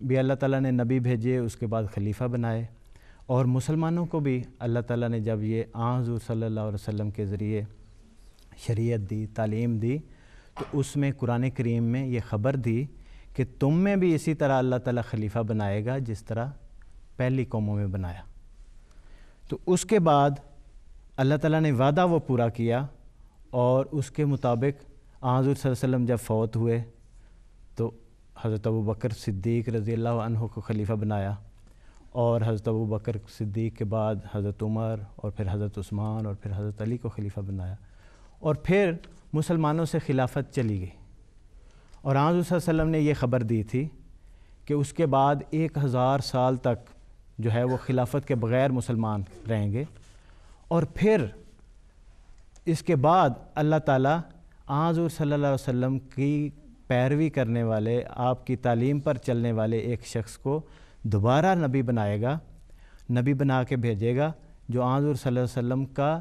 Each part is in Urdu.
بھی اللہ تعالیٰ نے نبی بھیجے، اس کے بعد خلیفہ بنائے، اور مسلمانوں کو بھی اللہ تعالیٰ نے جب یہ حضور صلی اللہ علیہ وسلم کے ذریعے شریعت دی، تعلیم دی، تو اس میں قرآن کریم میں یہ خبر دی کہ تم میں بھی اسی طرح اللہ تعالیٰ خلیفہ بنائے گا جس طرح پہلی قوموں میں بنایا۔ تو اس کے بعد اللہ تعالیٰ نے وعدہ وہ پورا کیا، اور اس کے مطابق حضور صلی اللہ علیہ وسلم جب فوت ہوئے تو حضرت ابوبکر صدیق رضی اللہ عنہ کو خلیفہ بنایا، اور حضرت ابوبکر صدیق کے بعد حضرت عمر، اور پھر حضرت عثمان، اور پھر حضرت علی کو خلیفہ بنایا، اور پھر مسلمانوں سے خلافت چلی گئی۔ اور حضور صلی اللہ علیہ وسلم نے یہ خبر دی تھی کہ اس کے بعد 1000 سال تک جو ہے وہ خلافت کے بغیر مسلمان رہیں گے، اور پھر اس کے بعد اللہ تعالیٰ حضور صلی اللہ علیہ وسلم کی پیروی کرنے والے، آپ کی تعلیم پر چلنے والے ایک شخص کو دوبارہ نبی بنائے گا، نبی بنا کے بھیجے گا، جو حضور صلی اللہ علیہ وسلم کا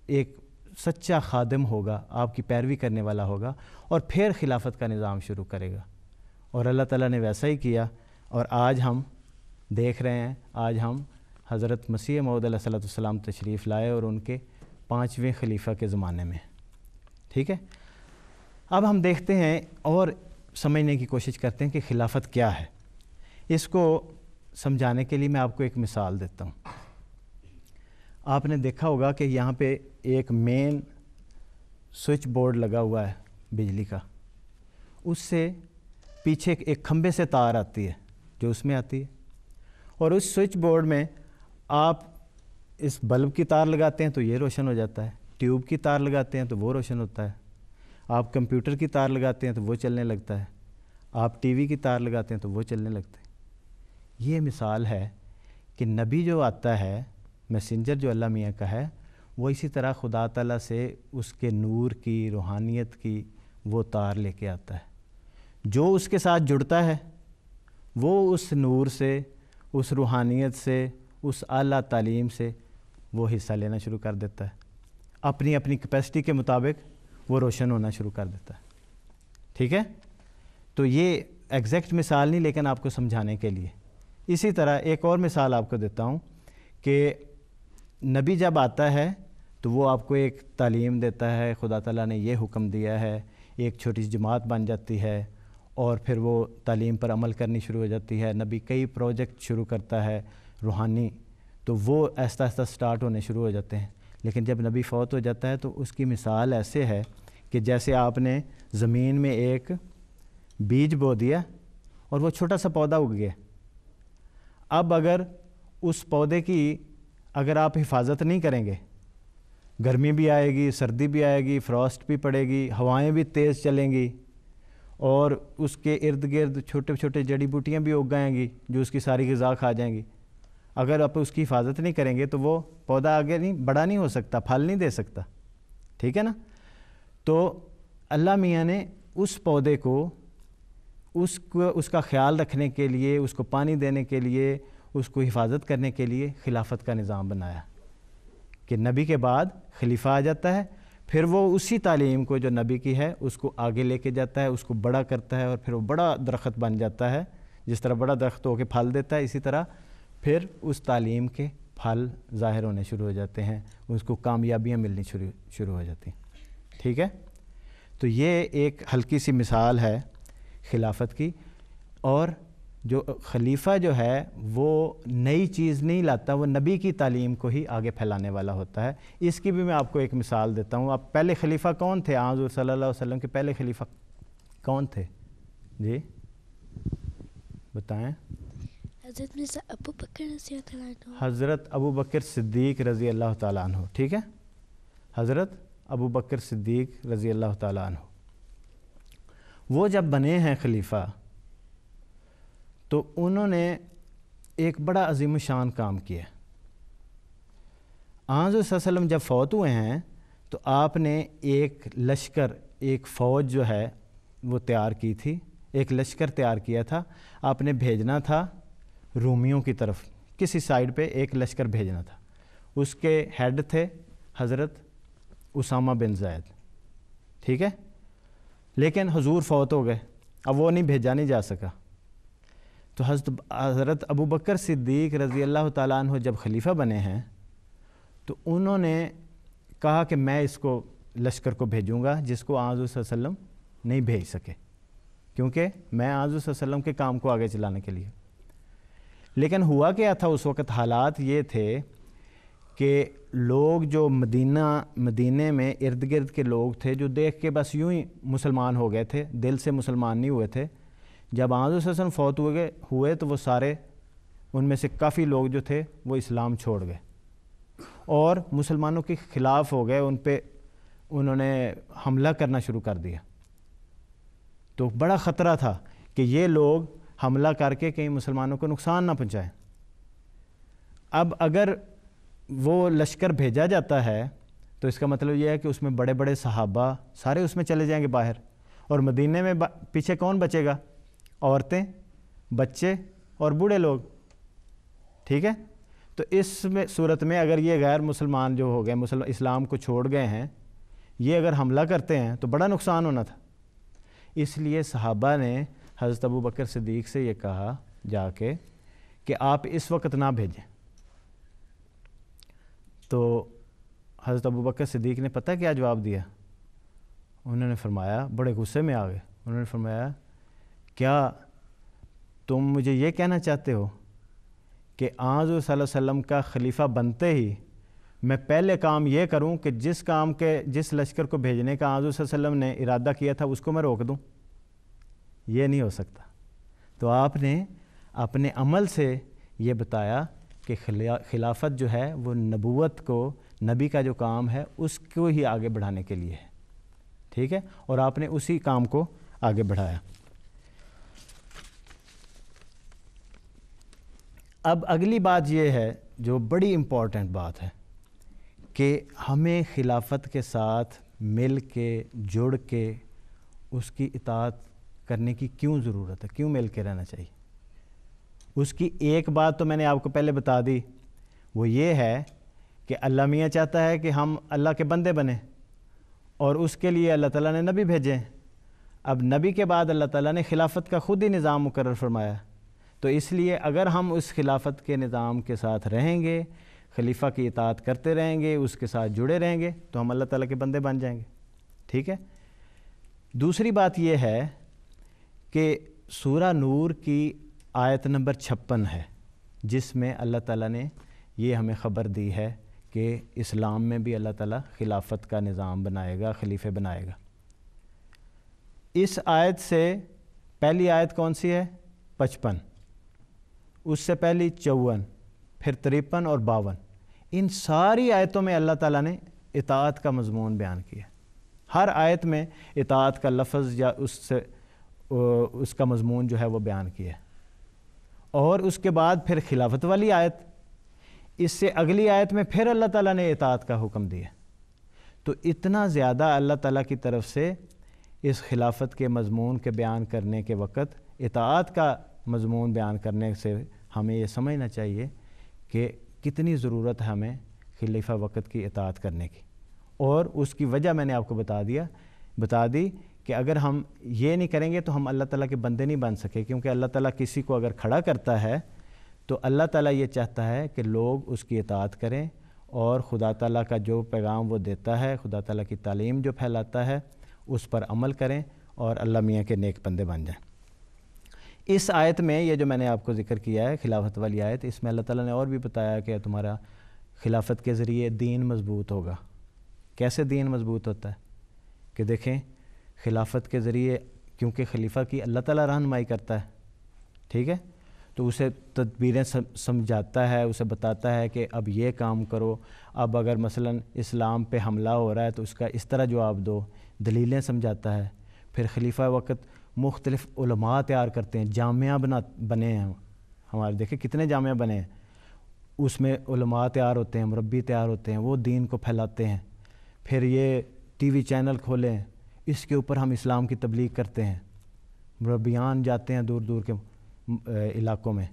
ایک سچا خادم ہوگا، آپ کی پیروی کرنے والا ہوگا، اور پھر خلافت کا نظام شروع کرے گا۔ اور اللہ تعالیٰ نے ویسا ہی کیا، اور آج ہم دیکھ رہے ہیں، آج ہم حضرت مسیح موعود علیہ السلام تشریف لائے، اور ان کے 5ویں خلیفہ کے زمانے میں، ٹھیک ہے۔ اب ہم دیکھتے ہیں اور سمجھنے کی کوشش کرتے ہیں کہ خلافت کیا ہے۔ اس کو سمجھانے کے لیے میں آپ کو ایک مثال دیتا ہوں۔ آپ نے دیکھا ہوگا کہ یہاں پہ ایک مین سوئچ بورڈ لگا ہوا ہے بجلی کا، اس سے پیچھے ایک کھمبے سے تار آتی ہے جو اس میں آتی ہے، اور اس سوئچ بورڈ میں آپ اس بلب کی تار لگاتے ہیں تو یہ روشن ہو جاتا ہے، ٹیوب کی تار لگاتے ہیں تو وہ روشن ہوتا ہے، آپ کمپیوٹر کی تار لگاتے ہیں تو وہ چلنے لگتا ہے، آپ ٹی وی کی تار لگاتے ہیں تو وہ چلنے لگتے ہیں۔ یہ مثال ہے کہ نبی جو آتا ہے، میسنجر جو اللہ میاں کا ہے، وہ اسی طرح خدا تعالیٰ سے اس کے نور کی، روحانیت کی وہ تار لے کے آتا ہے۔ جو اس کے ساتھ جڑتا ہے وہ اس نور سے، اس روحانیت سے، اس اعلیٰ تعلیم سے وہ حصہ لینا شروع کر دیتا ہے، اپنی اپنی کیپیسٹی کے مطابق وہ روشن ہونا شروع کر دیتا ہے، ٹھیک ہے۔ تو یہ ایگزیکٹ مثال نہیں، لیکن آپ کو سمجھانے کے لیے۔ اسی طرح ایک اور مثال آپ کو دیتا ہوں کہ نبی جب آتا ہے تو وہ آپ کو ایک تعلیم دیتا ہے، خدا تعالیٰ نے یہ حکم دیا ہے، ایک چھوٹی سی جماعت بن جاتی ہے، اور پھر وہ تعلیم پر عمل کرنی شروع ہو جاتی ہے۔ نبی کئی پروجیکٹ شروع کرتا ہے روحانی، تو وہ آہستہ آہستہ سٹارٹ ہونے شروع ہو جاتے ہیں۔ لیکن جب نبی فوت ہو جاتا ہے تو اس کی مثال ایسے ہے کہ جیسے آپ نے زمین میں ایک بیج بو دیا اور وہ چھوٹا سا پودا اگ گیا۔ اب اگر اس پودے کی اگر آپ حفاظت نہیں کریں گے، گرمی بھی آئے گی، سردی بھی آئے گی، فراسٹ بھی پڑے گی، ہوائیں بھی تیز چلیں گی، اور اس کے ارد گرد چھوٹے چھوٹے جڑی بوٹیاں بھی اگ آئیں گی جو اس کی ساری غذا کھا جائیں گی۔ اگر آپ اس کی حفاظت نہیں کریں گے تو وہ پودا آگے بڑا نہیں ہو سکتا، پھل نہیں دے سکتا، ٹھیک ہے نا۔ تو اللہ میاں نے اس پودے کو اس کا خیال رکھنے کے لیے، اس کو پانی دینے کے لیے، اس کو حفاظت کرنے کے لیے خلافت کا نظام بنایا کہ نبی کے بعد خلیفہ آ جاتا ہے، پھر وہ اسی تعلیم کو جو نبی کی ہے اس کو آگے لے کے جاتا ہے، اس کو بڑا کرتا ہے، اور پھر وہ بڑا درخت بن جاتا ہے۔ جس طرح بڑا درخت ہو کے پھل دیتا ہے، اسی طرح پھر اس تعلیم کے پھل ظاہر ہونے شروع ہو جاتے ہیں، اس کو کامیابیاں ملنی شروع ہو جاتی ہیں، ٹھیک ہے۔ تو یہ ایک ہلکی سی مثال ہے خلافت کی۔ اور جو خلیفہ جو ہے وہ نئی چیز نہیں لاتا، وہ نبی کی تعلیم کو ہی آگے پھیلانے والا ہوتا ہے۔ اس کی بھی میں آپ کو ایک مثال دیتا ہوں۔ اب پہلے خلیفہ کون تھے؟ حضور صلی اللہ علیہ وسلم کے پہلے خلیفہ کون تھے؟ جی بتائیں۔ حضرت مرزا ابو بکر رضی اللہ عنہ۔ حضرت ابو بکر صدیق رضی اللہ تعالیٰ عنہ، ٹھیک ہے، حضرت ابو بکر صدیق رضی اللہ تعالیٰ عنہ۔ وہ جب بنے ہیں خلیفہ تو انہوں نے ایک بڑا عظیم الشان کام کیا۔ حضور صلی اللہ علیہ وسلم جب فوت ہوئے ہیں تو آپ نے ایک لشکر، ایک فوج جو ہے وہ تیار کی تھی، ایک لشکر تیار کیا تھا۔ آپ نے بھیجنا تھا رومیوں کی طرف، کسی سائیڈ پہ ایک لشکر بھیجنا تھا۔ اس کے ہیڈ تھے حضرت اسامہ بن زید، ٹھیک ہے۔ لیکن حضور فوت ہو گئے، اب وہ بھیجا نہیں جا سکا۔ تو حضرت ابو بکر صدیق رضی اللہ تعالیٰ عنہ جب خلیفہ بنے ہیں تو انہوں نے کہا کہ میں اس کو لشکر کو بھیجوں گا جس کو آن حضور صلی اللہ علیہ وسلم نہیں بھیج سکے، کیونکہ میں آن حضور صلی اللہ علیہ وسلم کے کام کو آگے چلانے کے لیے۔ لیکن ہوا کیا تھا اس وقت، حالات یہ تھے کہ لوگ جو مدینے میں ارد گرد کے لوگ تھے جو دیکھ کے بس یوں ہی مسلمان ہو گئے تھے، دل سے مسلمان نہیں ہوئے تھے۔ جب آن حضور صلی اللہ علیہ وسلم فوت ہوئے تو وہ سارے، ان میں سے کافی لوگ جو تھے وہ اسلام چھوڑ گئے اور مسلمانوں کے خلاف ہو گئے، ان پہ انہوں نے حملہ کرنا شروع کر دیا۔ تو بڑا خطرہ تھا کہ یہ لوگ حملہ کر کے کہیں مسلمانوں کو نقصان نہ پہنچائیں۔ اب اگر وہ لشکر بھیجا جاتا ہے تو اس کا مطلب یہ ہے کہ اس میں بڑے بڑے صحابہ سارے اس میں چلے جائیں گے باہر، اور مدینے میں پیچھے کون بچے گا؟ عورتیں، بچے اور بوڑھے لوگ، ٹھیک ہے؟ تو اس میں صورت میں اگر یہ غیر مسلمان جو ہو گئے، اسلام کو چھوڑ گئے ہیں، یہ اگر حملہ کرتے ہیں تو بڑا نقصان ہونا تھا۔ اس لیے صحابہ نے حضرت ابو بکر صدیق سے یہ کہا جا کے کہ آپ اس وقت نہ بھیجیں۔ تو حضرت ابو بکر صدیق نے پتہ کیا جواب دیا؟ انہوں نے فرمایا، بڑے غصے میں آ گئے، انہوں نے فرمایا کیا تم مجھے یہ کہنا چاہتے ہو کہ آن حضور صلی اللہ علیہ وسلم کا خلیفہ بنتے ہی میں پہلے کام یہ کروں کہ جس لشکر کو بھیجنے کا آن حضور صلی اللہ علیہ وسلم نے ارادہ کیا تھا اس کو میں روک دوں؟ یہ نہیں ہو سکتا۔ تو آپ نے اپنے عمل سے یہ بتایا کہ خلافت جو ہے وہ نبوت کو، نبی کا جو کام ہے اس کو ہی آگے بڑھانے کے لیے ہے، ٹھیک ہے؟ اور آپ نے اسی کام کو آگے بڑھایا۔ اب اگلی بات یہ ہے جو بڑی امپورٹنٹ بات ہے کہ ہمیں خلافت کے ساتھ مل کے جڑ کے اس کی اطاعت کرنے کی کیوں ضرورت ہے، کیوں مل کے رہنا چاہیے؟ اس کی ایک بات تو میں نے آپ کو پہلے بتا دی، وہ یہ ہے کہ اللہ میاں چاہتا ہے کہ ہم اللہ کے بندے بنیں، اور اس کے لیے اللہ تعالیٰ نے نبی بھیجے۔ اب نبی کے بعد اللہ تعالیٰ نے خلافت کا خود ہی نظام مقرر فرمایا، تو اس لیے اگر ہم اس خلافت کے نظام کے ساتھ رہیں گے، خلیفہ کی اطاعت کرتے رہیں گے، اس کے ساتھ جڑے رہیں گے، تو ہم اللہ تعالیٰ کے بندے بن جائیں گے، ٹھیک ہے؟ دوسری بات یہ ہے کہ سورہ نور کی آیت نمبر 56 ہے، جس میں اللہ تعالیٰ نے یہ ہمیں خبر دی ہے کہ اسلام میں بھی اللہ تعالیٰ خلافت کا نظام بنائے گا، خلیفے بنائے گا۔ اس آیت سے پہلی آیت کون سی ہے؟ 55، اس سے پہلی 54، پھر 53 اور 52۔ ان ساری آیتوں میں اللہ تعالیٰ نے اطاعت کا مضمون بیان کیا، ہر آیت میں اطاعت کا لفظ یا اس کا مضمون جو ہے وہ بیان کیا۔ اور اس کے بعد پھر خلافت والی آیت، اس سے اگلی آیت میں پھر اللہ تعالیٰ نے اطاعت کا حکم دیا۔ تو اتنا زیادہ اللہ تعالیٰ کی طرف سے اس خلافت کے مضمون کے بیان کرنے کے وقت اطاعت کا مضمون بیان کرنے سے ہمیں یہ سمجھنا چاہیے کہ کتنی ضرورت ہے ہمیں خلیفہ وقت کی اطاعت کرنے کی۔ اور اس کی وجہ میں نے آپ کو بتا دی کہ اگر ہم یہ نہیں کریں گے تو ہم اللہ تعالیٰ کے بندے نہیں بن سکے، کیونکہ اللہ تعالیٰ کسی کو اگر کھڑا کرتا ہے تو اللہ تعالیٰ یہ چاہتا ہے کہ لوگ اس کی اطاعت کریں، اور خدا تعالیٰ کا جو پیغام وہ دیتا ہے، خدا تعالیٰ کی تعلیم جو پھیلاتا ہے، اس پر عمل کریں اور اللہ میاں کے نیک بندے بن جائیں۔ اس آیت میں یہ جو میں نے آپ کو ذکر کیا ہے خلافت والی آیت، اس میں اللہ تعالیٰ نے اور بھی بتایا کہ تمہارا خلافت کے ذریعے دین مضبوط ہوگا۔ کیسے دین مضبوط ہوتا ہے؟ کہ دیکھیں خلافت کے ذریعے، کیونکہ خلیفہ کی اللہ تعالیٰ رہنمائی کرتا ہے، ٹھیک ہے؟ تو اسے تدبیریں سمجھاتا ہے، اسے بتاتا ہے کہ اب یہ کام کرو، اب اگر مثلا اسلام پہ حملہ ہو رہا ہے تو اس کا اس طرح جواب دو، دلیلیں سمجھاتا ہے۔ پھر خلیفہ وقت مختلف علماء تیار کرتے ہیں، جامعہ بنے ہیں ہمارے، دیکھیں کتنے جامعہ بنے ہیں، اس میں علماء تیار ہوتے ہیں، مربی تیار ہوتے ہیں، وہ دین کو پھیلاتے ہیں۔ پھر یہ ٹی وی چینل کھولیں، اس کے اوپر ہم اسلام کی تبلیغ کرتے ہیں، مربیان جاتے ہیں دور دور کے علاقوں میں،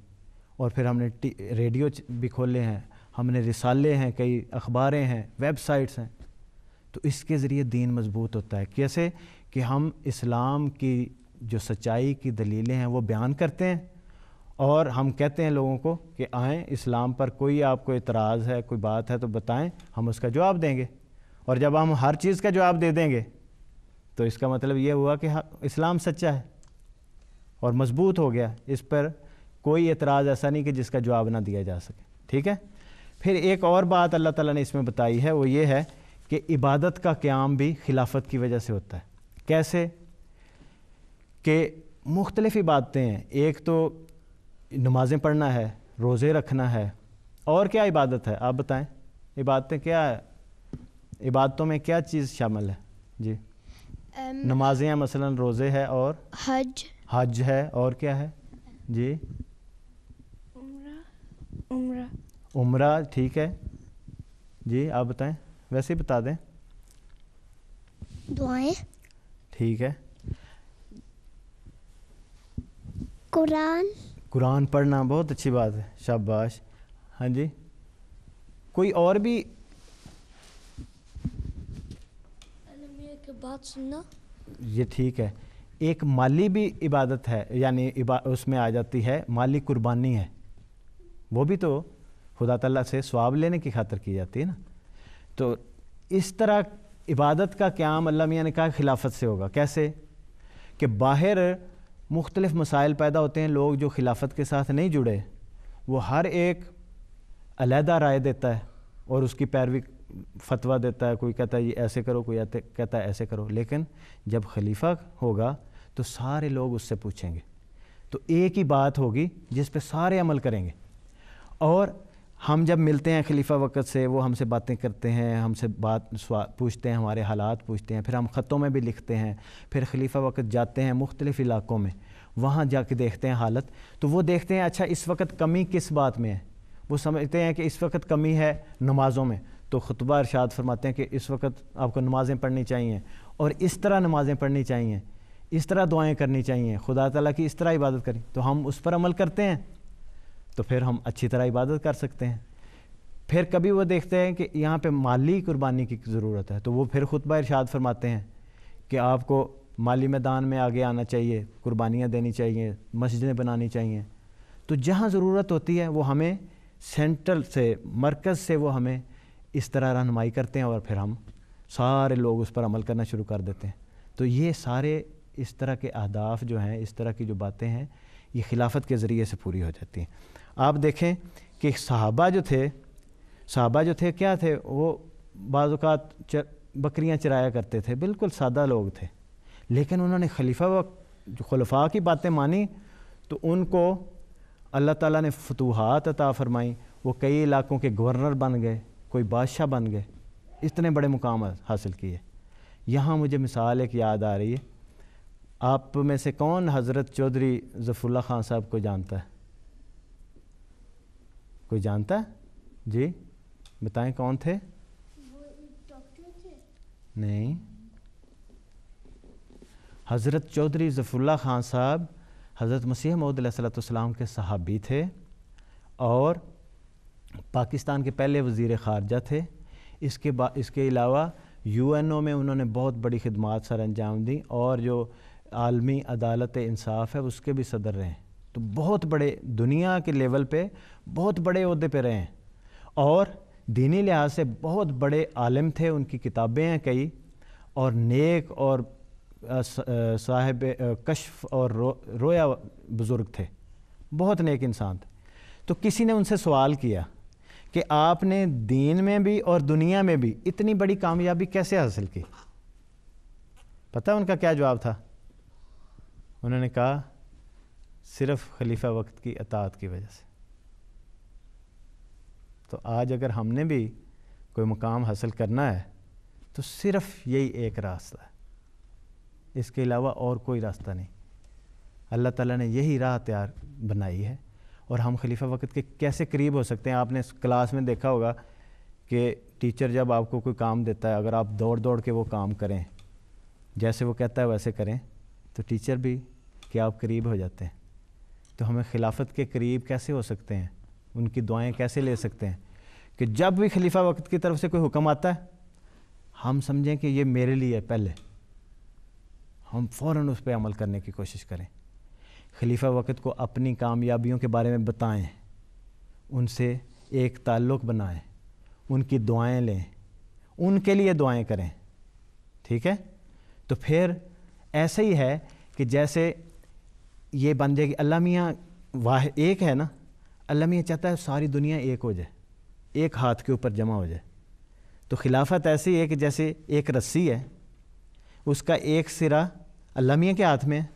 اور پھر ہم نے ریڈیو بھی کھولے ہیں، ہم نے رسالے ہیں، کئی اخباریں ہیں، ویب سائٹس ہیں۔ تو اس کے ذریعے دین مضبوط ہوتا ہے۔ کیسے؟ کہ ہم اسلام کی جو سچائی کی دلیلیں ہیں وہ بیان کرتے ہیں، اور ہم کہتے ہیں لوگوں کو کہ آئیں اسلام پر کوئی آپ کو اعتراض ہے کوئی بات ہے تو بتائیں ہم اس کا جواب دیں گے، اور جب ہم ہر چیز کا جواب دے دیں گے تو اس کا مطلب یہ ہوا کہ اسلام سچا ہے اور مضبوط ہو گیا، اس پر کوئی اعتراض ایسا نہیں کہ جس کا جواب نہ دیا جا سکے، ٹھیک ہے۔ پھر ایک اور بات اللہ تعالیٰ نے اس میں بتائی ہے، وہ یہ ہے کہ عبادت کا قیام بھی خلافت کی وجہ سے ہوتا ہے۔ کیسے؟ کہ مختلف عبادتیں ہیں، ایک تو نمازیں پڑھنا ہے، روزے رکھنا ہے، اور کیا عبادت ہے آپ بتائیں؟ عبادتیں کیا ہے؟ عبادتوں میں کیا چیز شامل ہے؟ جی نمازیں ہیں مثلا، روزے ہے، اور حج ہے، اور کیا ہے؟ جی عمرہ، ٹھیک ہے جی آپ بتائیں، ویسے ہی بتا دیں۔ دعائیں، ٹھیک ہے۔ قرآن پڑھنا، بہت اچھی بات ہے، شاباش۔ ہاں جی کوئی اور بھی؟ بات سننا، یہ ٹھیک ہے۔ ایک مالی بھی عبادت ہے، یعنی اس میں آ جاتی ہے مالی قربانی ہے، وہ بھی تو خدا تعالیٰ سے ثواب لینے کی خاطر کی جاتی ہے نا۔ تو اس طرح عبادت کا قیام اللہ میاں نے کہا خلافت سے ہوگا۔ کیسے؟ کہ باہر مختلف مسائل پیدا ہوتے ہیں، لوگ جو خلافت کے ساتھ نہیں جڑے وہ ہر ایک علیحدہ رائے دیتا ہے اور اس کی پیروی فتویٰ دیتا ہے، کوئی کہتا ہے یہ ایسے کرو، کوئی کہتا ہے ایسے کرو، لیکن جب خلیفہ ہوگا تو سارے لوگ اس سے پوچھیں گے، تو ایک ہی بات ہوگی جس پہ سارے عمل کریں گے۔ اور ہم جب ملتے ہیں خلیفہ وقت سے، وہ ہم سے باتیں کرتے ہیں، ہم سے پوچھتے ہیں، ہمارے حالات پوچھتے ہیں، پھر ہم خطوں میں بھی لکھتے ہیں، پھر خلیفہ وقت جاتے ہیں مختلف علاقوں میں، وہاں جا کے دیکھتے ہیں حالت، تو وہ دیکھتے ہیں اچھا اس وقت کمی کس بات میں ہے، وہ سمجھتے ہیں کہ اس وقت کمی ہے نمازوں میں، تو خطبہ ارشاد فرماتے ہیں کہ اس وقت آپ کو نمازیں پڑھنی چاہیے، اور اس طرح نمازیں پڑھنی چاہیے، اس طرح دعائیں کرنی چاہیے، خدا تعالیٰ کی اس طرح عبادت کریں، تو ہم اس پر عمل کرتے ہیں تو پھر ہم اچھی طرح عبادت کر سکتے ہیں۔ پھر کبھی وہ دیکھتے ہیں کہ یہاں پہ مالی قربانی کی ضرورت ہے، تو وہ پھر خطبہ ارشاد فرماتے ہیں کہ آپ کو مالی میدان میں آگے آنا چاہیے، قربانیاں دینی چاہیے، مسجدیں بنانی چاہیے۔ تو جہاں ضرورت ہوتی ہے وہ ہمیں سینٹرل سے، مرکز سے وہ ہمیں اس طرح رہنمائی کرتے ہیں، اور پھر ہم سارے لوگ اس پر عمل کرنا شروع کر دیتے ہیں۔ تو یہ سارے اس طرح کے اہداف جو ہیں، اس طرح کی جو باتیں ہیں، یہ خلافت کے ذریعے سے پوری ہو جاتی ہیں۔ آپ دیکھیں کہ صحابہ جو تھے کیا تھے؟ وہ بعض اوقات بکریاں چرایا کرتے تھے، بالکل سادہ لوگ تھے، لیکن انہوں نے خلفاء کی باتیں مانی تو ان کو اللہ تعالیٰ نے فتوحات عطا فرمائیں، وہ کئی علاقوں کے گورنر بن گئے، کوئی بادشاہ بن گئے، اتنے بڑے مقام حاصل کیے۔ یہاں مجھے مثال ایک یاد آ رہی ہے، آپ میں سے کون حضرت چودھری ظفر اللہ خان صاحب کو جانتا ہے؟ کوئی جانتا ہے؟ جی بتائیں کون تھے؟ وہ ایک ڈاکٹر تھے؟ نہیں، حضرت چودھری ظفر اللہ خان صاحب حضرت مسیح موعود علیہ السلام کے صحابی تھے، اور پاکستان کے پہلے وزیر خارجہ تھے۔ اس کے علاوہ UN میں انہوں نے بہت بڑی خدمات سر انجام دیں، اور جو عالمی عدالت انصاف ہے اس کے بھی صدر رہے ہیں، تو بہت بڑے دنیا کے لیول پہ بہت بڑے عہدے پہ رہے ہیں، اور دینی لحاظ سے بہت بڑے عالم تھے، ان کی کتابیں ہیں کئی، اور نیک اور صاحب کشف اور رویا بزرگ تھے، بہت نیک انسان تھے۔ تو کسی نے ان سے سوال کیا کہ آپ نے دین میں بھی اور دنیا میں بھی اتنی بڑی کامیابی کیسے حاصل کی؟ پتہ ان کا کیا جواب تھا؟ انہوں نے کہا صرف خلیفہ وقت کی اطاعت کی وجہ سے۔ تو آج اگر ہم نے بھی کوئی مقام حاصل کرنا ہے تو صرف یہی ایک راستہ ہے، اس کے علاوہ اور کوئی راستہ نہیں۔ اللہ تعالیٰ نے یہی راہ تیار بنائی ہے، اور ہم خلیفہ وقت کے کیسے قریب ہو سکتے ہیں؟ آپ نے کلاس میں دیکھا ہوگا کہ ٹیچر جب آپ کو کوئی کام دیتا ہے، اگر آپ دوڑ کے وہ کام کریں، جیسے وہ کہتا ہے ویسے کریں، تو ٹیچر بھی کہ آپ قریب ہو جاتے ہیں۔ تو ہمیں خلافت کے قریب کیسے ہو سکتے ہیں؟ ان کی دعائیں کیسے لے سکتے ہیں کہ جب بھی خلیفہ وقت کی طرف سے کوئی حکم آتا ہے ہم سمجھیں کہ یہ میرے لیے ہے، پہلے ہم فوراً اس پہ عمل کرنے کی کوشش کریں۔ خلیفہ وقت کو اپنی کامیابیوں کے بارے میں بتائیں، ان سے ایک تعلق بنائیں، ان کی دعائیں لیں، ان کے لیے دعائیں کریں، ٹھیک ہے؟ تو پھر ایسے ہی ہے کہ جیسے یہ بن جائے گی اللہ میاں واحد ایک ہے نا، اللہ میاں چاہتا ہے ساری دنیا ایک ہو جائے، ایک ہاتھ کے اوپر جمع ہو جائے. تو خلافت ایسی ہے کہ جیسے ایک رسی ہے، اس کا ایک سرا اللہ میاں کے ہاتھ میں ہے،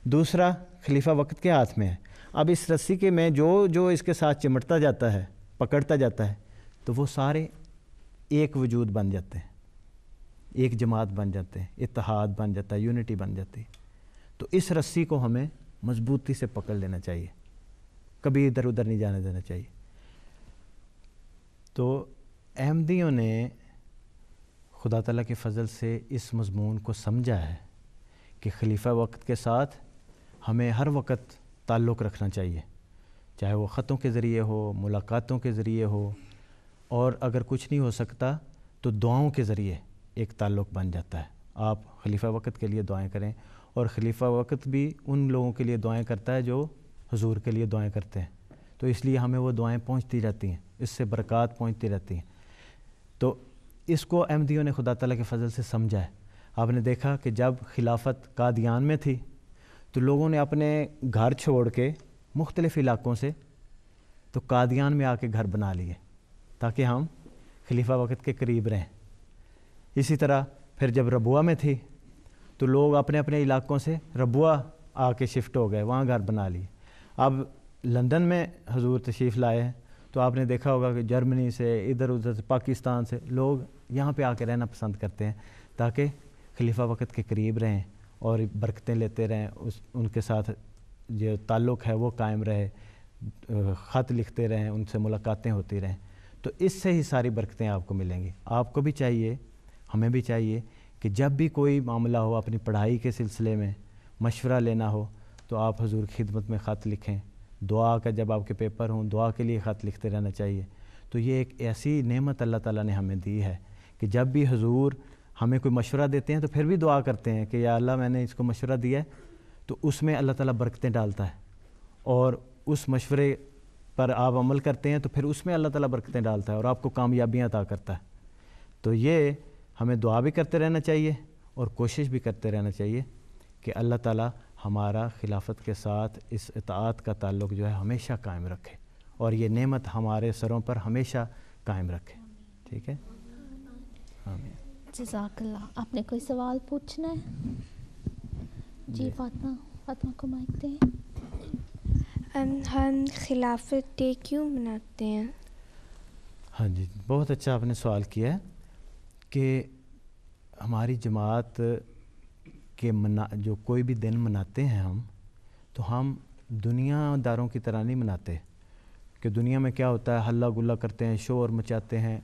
دوسرا خلیفہ وقت کے ہاتھ میں ہے. اب اس رسی کے میں جو اس کے ساتھ چمٹتا جاتا ہے، پکڑتا جاتا ہے، تو وہ سارے ایک وجود بن جاتے ہیں، ایک جماعت بن جاتے ہیں، اتحاد بن جاتا ہے، یونٹی بن جاتی ہے. تو اس رسی کو ہمیں مضبوطی سے پکڑ لینا چاہیے، کبھی ادھر ادھر نہیں جانے دینا چاہیے. تو احمدیوں نے خدا تعالیٰ کے فضل سے اس مضمون کو سمجھا ہے کہ خلیفہ وقت کے ساتھ ہمیں ہر وقت تعلق رکھنا چاہیے، چاہے وہ خطوں کے ذریعے ہو، ملاقاتوں کے ذریعے ہو، اور اگر کچھ نہیں ہو سکتا تو دعاؤں کے ذریعے ایک تعلق بن جاتا ہے. آپ خلیفہ وقت کے لیے دعائیں کریں، اور خلیفہ وقت بھی ان لوگوں کے لیے دعائیں کرتا ہے جو حضور کے لیے دعائیں کرتے ہیں، تو اس لیے ہمیں وہ دعائیں پہنچتی رہتی ہیں، اس سے برکات پہنچتی رہتی ہیں. تو اس کو احمدیوں نے خدا تعالیٰ کے فضل سے سمجھا ہے. آپ نے دیکھا کہ جب خلافت قادیان میں تھی تو لوگوں نے اپنے گھر چھوڑ کے مختلف علاقوں سے تو قادیان میں آ کے گھر بنا لیے تاکہ ہم خلیفہ وقت کے قریب رہیں. اسی طرح پھر جب ربوہ میں تھی تو لوگ اپنے اپنے علاقوں سے ربوہ آ کے شفٹ ہو گئے، وہاں گھر بنا لیے. اب لندن میں حضور تشریف لائے ہیں تو آپ نے دیکھا ہوگا کہ جرمنی سے، ادھر ادھر سے، پاکستان سے لوگ یہاں پہ آ کے رہنا پسند کرتے ہیں تاکہ خلیفہ وقت کے قریب رہیں اور برکتیں لیتے رہیں، ان کے ساتھ جو تعلق ہے وہ قائم رہے، خط لکھتے رہیں، ان سے ملاقاتیں ہوتی رہیں. تو اس سے ہی ساری برکتیں آپ کو ملیں گی. آپ کو بھی چاہیے، ہمیں بھی چاہیے کہ جب بھی کوئی معاملہ ہو، اپنی پڑھائی کے سلسلے میں مشورہ لینا ہو تو آپ حضور کی خدمت میں خط لکھیں. دعا کا جب آپ کے پیپر ہوں، دعا کے لیے خط لکھتے رہنا چاہیے. تو یہ ایک ایسی نعمت اللہ تعالیٰ نے ہمیں دی ہے کہ جب بھی حضور ہمیں کوئی مشورہ دیتے ہیں تو پھر بھی دعا کرتے ہیں کہ یا اللہ میں نے اس کو مشورہ دیا ہے، تو اس میں اللہ تعالیٰ برکتیں ڈالتا ہے، اور اس مشورے پر آپ عمل کرتے ہیں تو پھر اس میں اللہ تعالیٰ برکتیں ڈالتا ہے اور آپ کو کامیابیاں عطا کرتا ہے. تو یہ ہمیں دعا بھی کرتے رہنا چاہیے اور کوشش بھی کرتے رہنا چاہیے کہ اللہ تعالیٰ ہمارا خلافت کے ساتھ اس اطاعت کا تعلق جو ہے ہمیشہ قائم رکھے، اور یہ نعمت ہمارے سروں پر ہمیشہ قائم رکھے. ٹھیک ہے؟ آمین. جزاک اللہ. آپ نے کوئی سوال پوچھنا ہے؟ جی فاطمہ کو مائک دیں. ہم خلافت ڈے کیوں مناتے ہیں؟ ہاں جی، بہت اچھا آپ نے سوال کیا ہے کہ ہماری جماعت کے جو کوئی بھی دن مناتے ہیں ہم، تو ہم دنیا داروں کی طرح نہیں مناتے کہ دنیا میں کیا ہوتا ہے، ہلہ گلہ کرتے ہیں، شور مچاتے ہیں،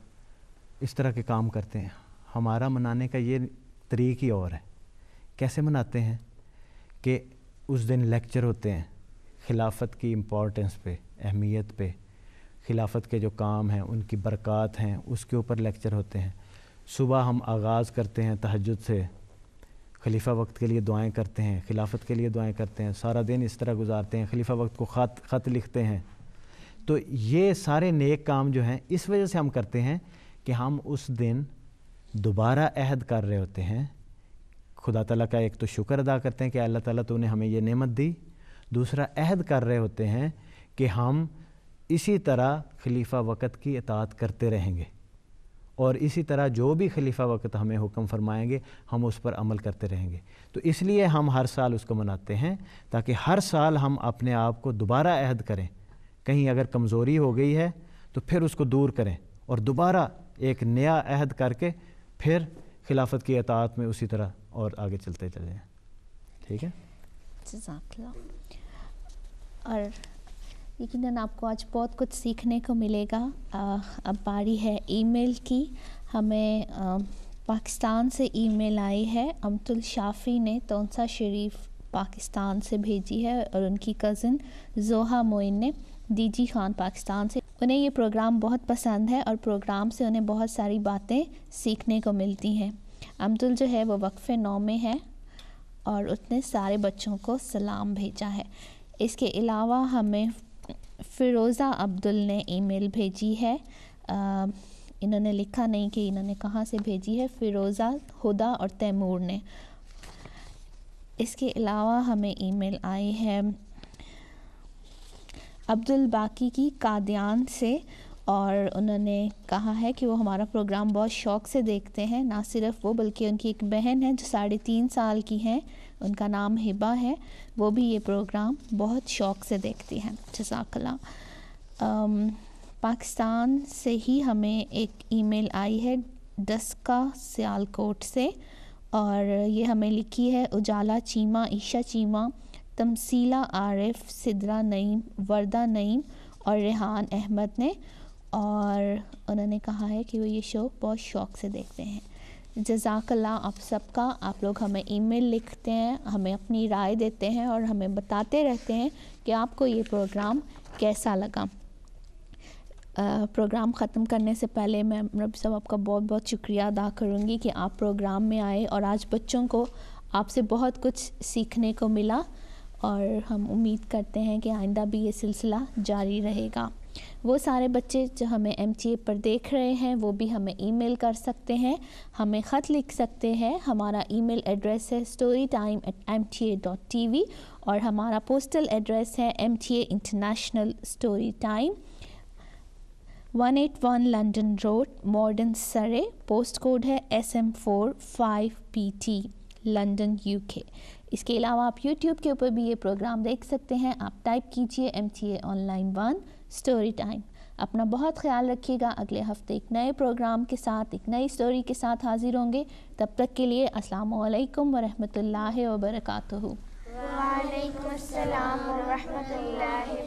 اس طرح کے کام کرتے ہیں. ہمارا منانے کا یہ طریق ہی اور ہے. کیسے مناتے ہیں کہ اس دن لیکچر ہوتے ہیں خلافت کی امپورٹنس پہ، اہمیت پہ، خلافت کے جو کام ہیں ان کی برکات ہیں اس کے اوپر لیکچر ہوتے ہیں. صبح ہم آغاز کرتے ہیں تہجد سے، خلیفہ وقت کے لیے دعائیں کرتے ہیں، خلافت کے لیے دعائیں کرتے ہیں، سارا دن اس طرح گزارتے ہیں، خلیفہ وقت کو خط لکھتے ہیں. تو یہ سارے نیک کام جو ہیں اس وجہ سے ہم کرتے ہیں کہ ہم اس دن دوبارہ عہد کر رہے ہوتے ہیں. خدا تعالیٰ کا ایک تو شکر ادا کرتے ہیں کہ اللہ تعالیٰ تو نے ہمیں یہ نعمت دی، دوسرا عہد کر رہے ہوتے ہیں کہ ہم اسی طرح خلیفہ وقت کی اطاعت کرتے رہیں گے، اور اسی طرح جو بھی خلیفہ وقت ہمیں حکم فرمائیں گے ہم اس پر عمل کرتے رہیں گے. تو اس لیے ہم ہر سال اس کو مناتے ہیں تاکہ ہر سال ہم اپنے آپ کو دوبارہ عہد کریں. کہیں اگر کمزوری ہو گئی ہے تو پھر اس کو دور کریں اور دوبارہ ایک نیا عہد کر کے پھر خلافت کی اطاعت میں اسی طرح اور آگے چلتے چلے جائیں. ٹھیک ہے؟ جزاک اللہ. اور یقیناً آپ کو آج بہت کچھ سیکھنے کو ملے گا. اب باری ہے ای میل کی. ہمیں پاکستان سے ای میل آئی ہے. امت الشافی نے تونسا شریف پاکستان سے بھیجی ہے، اور ان کی کزن زوہا معین نے ڈی جی خان پاکستان سے. انہیں یہ پروگرام بہت پسند ہے اور پروگرام سے انہیں بہت ساری باتیں سیکھنے کو ملتی ہیں. امت جو ہے وہ وقف 9 میں ہے اور اس نے سارے بچوں کو سلام بھیجا ہے. اس کے علاوہ ہمیں فیروزہ عبدل نے ای میل بھیجی ہے. انہوں نے لکھا نہیں کہ انہوں نے کہاں سے بھیجی ہے. فیروزہ، ہدا اور تیمور نے. اس کے علاوہ ہمیں ای میل آئی ہے عبدالباقی کی قادیان سے، اور انہوں نے کہا ہے کہ وہ ہمارا پروگرام بہت شوق سے دیکھتے ہیں. نہ صرف وہ بلکہ ان کی ایک بہن ہے جو 3.5 سال کی ہیں، ان کا نام ہبہ ہے، وہ بھی یہ پروگرام بہت شوق سے دیکھتی ہیں. جزاک اللہ. پاکستان سے ہی ہمیں ایک ای میل آئی ہے ڈسکا سیالکوٹ سے، اور یہ ہمیں لکھی ہے اجالا چیمہ، عیشا چیمہ، تمثیلہ عارف، سدرا نعیم، وردہ نعیم اور ریحان احمد نے. اور انہوں نے کہا ہے کہ وہ یہ شو بہت شوق سے دیکھتے ہیں. جزاک اللہ آپ سب کا. آپ لوگ ہمیں ای میل لکھتے ہیں، ہمیں اپنی رائے دیتے ہیں اور ہمیں بتاتے رہتے ہیں کہ آپ کو یہ پروگرام کیسا لگا. پروگرام ختم کرنے سے پہلے میں رب صاحب آپ کا بہت بہت شکریہ ادا کروں گی کہ آپ پروگرام میں آئے اور آج بچوں کو آپ سے بہت کچھ سیکھنے کو ملا، اور ہم امید کرتے ہیں کہ آئندہ بھی یہ سلسلہ جاری رہے گا. وہ سارے بچے جو ہمیں MTA پر دیکھ رہے ہیں وہ بھی ہمیں ای میل کر سکتے ہیں، ہمیں خط لکھ سکتے ہیں. ہمارا ای میل ایڈریس ہے storytime@mta.tv اور ہمارا پوسٹل ایڈریس ہے MTA international story time, 181 London road, modern سرے. پوسٹ کوڈ ہے SM4 5PT، لنڈن UK. اس کے علاوہ آپ YouTube کے اوپر بھی یہ پروگرام دیکھ سکتے ہیں. آپ ٹائپ کیجئے MTA آن-لائن 1 اسٹوری ٹائم. اپنا بہت خیال رکھیے گا. اگلے ہفتے ایک نئے پروگرام کے ساتھ، ایک نئی اسٹوری کے ساتھ حاضر ہوں گے. تب تک کے لیے السلام علیکم ورحمۃ اللہ وبرکاتہ. وعلیکم السلام ورحمۃ اللہ